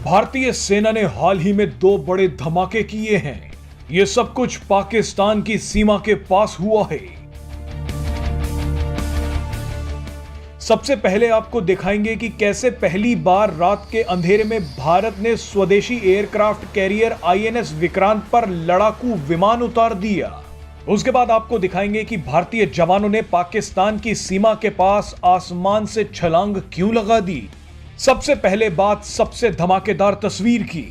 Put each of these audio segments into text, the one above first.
भारतीय सेना ने हाल ही में 2 बड़े धमाके किए हैं। ये सब कुछ पाकिस्तान की सीमा के पास हुआ है। सबसे पहले आपको दिखाएंगे कि कैसे पहली बार रात के अंधेरे में भारत ने स्वदेशी एयरक्राफ्ट कैरियर आईएनएस विक्रांत पर लड़ाकू विमान उतार दिया। उसके बाद आपको दिखाएंगे कि भारतीय जवानों ने पाकिस्तान की सीमा के पास आसमान से छलांग क्यों लगा दी। सबसे पहले बात सबसे धमाकेदार तस्वीर की।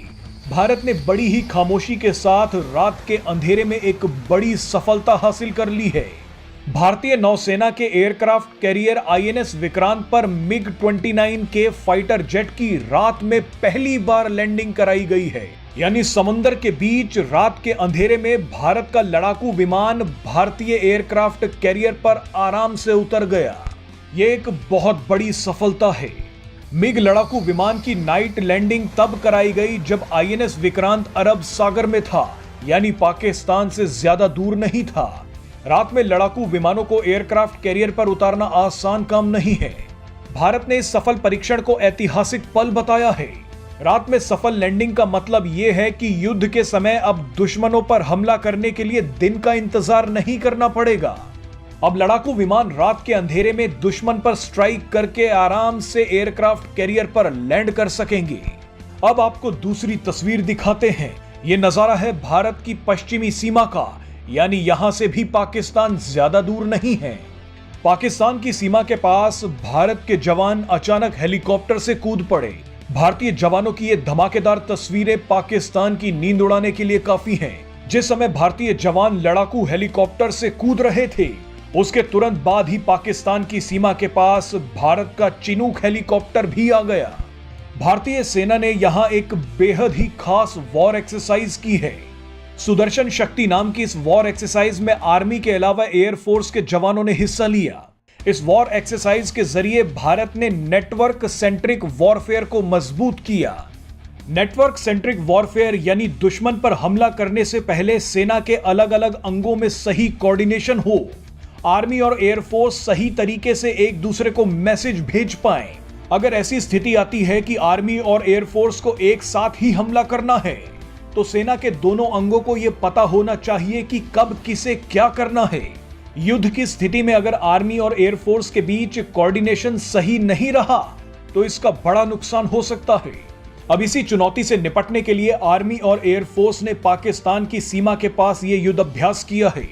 भारत ने बड़ी ही खामोशी के साथ रात के अंधेरे में एक बड़ी सफलता हासिल कर ली है। भारतीय नौसेना के एयरक्राफ्ट कैरियर आईएनएस विक्रांत पर मिग-29 के फाइटर जेट की रात में पहली बार लैंडिंग कराई गई है। यानी समुद्र के बीच रात के अंधेरे में भारत का लड़ाकू विमान भारतीय एयरक्राफ्ट कैरियर पर आराम से उतर गया। ये एक बहुत बड़ी सफलता है। मिग लड़ाकू विमान की नाइट लैंडिंग तब कराई गई जब आईएनएस विक्रांत अरब सागर में था, यानी पाकिस्तान से ज्यादा दूर नहीं था। रात में लड़ाकू विमानों को एयरक्राफ्ट कैरियर पर उतारना आसान काम नहीं है। भारत ने इस सफल परीक्षण को ऐतिहासिक पल बताया है। रात में सफल लैंडिंग का मतलब यह है कि युद्ध के समय अब दुश्मनों पर हमला करने के लिए दिन का इंतजार नहीं करना पड़ेगा। अब लड़ाकू विमान रात के अंधेरे में दुश्मन पर स्ट्राइक करके आराम से एयरक्राफ्ट कैरियर पर लैंड कर सकेंगे। अब आपको दूसरी तस्वीर दिखाते हैं। यह नजारा है भारत की पश्चिमी सीमा का, यानी यहां से भी पाकिस्तान ज्यादा दूर नहीं है। पाकिस्तान की सीमा के पास भारत के जवान अचानक हेलीकॉप्टर से कूद पड़े। भारतीय जवानों की ये धमाकेदार तस्वीरें पाकिस्तान की नींद उड़ाने के लिए काफी हैं। जिस समय भारतीय जवान लड़ाकू हेलीकॉप्टर से कूद रहे थे, उसके तुरंत बाद ही पाकिस्तान की सीमा के पास भारत का चिनूक हेलीकॉप्टर भी आ गया। भारतीय सेना ने यहां एक बेहद ही खास वॉर एक्सरसाइज की है। सुदर्शन शक्ति नाम की इस वॉर एक्सरसाइज में आर्मी के अलावा एयरफोर्स के जवानों ने हिस्सा लिया। इस वॉर एक्सरसाइज के जरिए भारत ने नेटवर्क सेंट्रिक वॉरफेयर को मजबूत किया। नेटवर्क सेंट्रिक वॉरफेयर यानी दुश्मन पर हमला करने से पहले सेना के अलग अलग अंगों में सही कोऑर्डिनेशन हो, आर्मी और एयरफोर्स सही तरीके से एक दूसरे को मैसेज भेज पाएं। अगर ऐसी स्थिति आती है कि आर्मी और एयरफोर्स को एक साथ ही हमला करना है, तो सेना के दोनों अंगों को यह पता होना चाहिए कि कब किसे क्या करना है। युद्ध की स्थिति में अगर आर्मी और एयरफोर्स के बीच कोऑर्डिनेशन सही नहीं रहा, तो इसका बड़ा नुकसान हो सकता है। अब इसी चुनौती से निपटने के लिए आर्मी और एयरफोर्स ने पाकिस्तान की सीमा के पास ये युद्ध अभ्यास किया है।